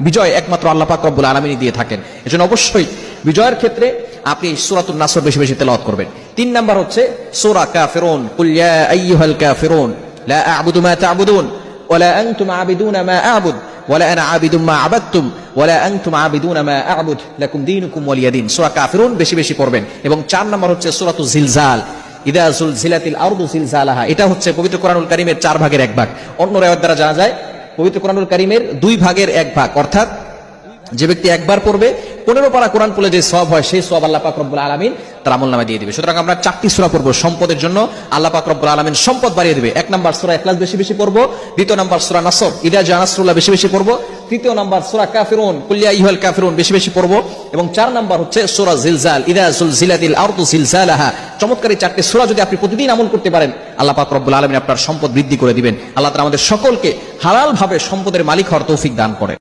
বিজয় একমাত্র আল্লাহ পাক রব্বুল আলামিনই দিয়ে থাকেন। এজন্য অবশ্যই বিজয়ের ক্ষেত্রে আপনি সূরাতুন নাসর বেশি বেশি তেলাওয়াত করবেন। 3 নাম্বার হচ্ছে সূরা কাফিরুন, কুল ইয়া আইয়ুহাল কাফিরুন লা আ'বুদু মা তা'বুদুন ওয়ালা আনতুম আ'বিদুনা মা আ'বুদ ওয়ালা আনা আ'বিদুম মা আ'বাদতুম ওয়ালা আনতুম আ'বিদুনা মা আ'বুদ লাকুম দীনুকুম ওয়ালিয়া দীন। সূরা কাফিরুন বেশি বেশি পড়বেন। এবং 4 নাম্বার হচ্ছে সূরাতুল জিলজাল, ইদা যুলজিলাতিল আরদু জিলজালাহা। এটা হচ্ছে পবিত্র কোরআনুল কারীমের 4 ভাগের 1 ভাগ। অন্য রাওয়াত দ্বারা জানা যায় পবিত্র কোরআনুল কারীমের 2 ভাগের 1 ভাগ, অর্থাৎ যে ব্যক্তি একবার পড়বে 15 পারা কোরআন পড়লে যে সওয়াব হয় সেই সওয়াব আল্লাহ পাক রব্বুল আলামিন তার আমলনামায় দিয়ে দিবে। সুতরাং আমরা 4টি সূরা পড়ব সম্পদের জন্য, আল্লাহ পাক রব্বুল আলামিন সম্পদ বাড়িয়ে দিবে। 1 নাম্বার সূরা ইখলাস বেশি বেশি পড়ব, 2 নাম্বার সূরা নাসর ইদা জা নাসরুল্লাহ বেশি বেশি পড়ব, 3 নাম্বার সূরা কাফিরুন কুল ইয়া আইয়ুহাল কাফিরুন বেশি বেশি পড়ব, এবং 4 নাম্বার হচ্ছে সূরা জিলজাল, ইদা যুলজিলাতিল আরদু জিলজালাহা। চমৎকার এই 4টি সূরা যদি আপনি প্রতিদিন আমল করতে পারেন, আল্লাহ পাক রব্বুল আলামিন আপনার সম্পদ বৃদ্ধি করে দিবেন। আল্লাহ তাআলা আমাদের সকলকে হালাল ভাবে সম্পদের মালিক হওয়ার তৌফিক দান করেন।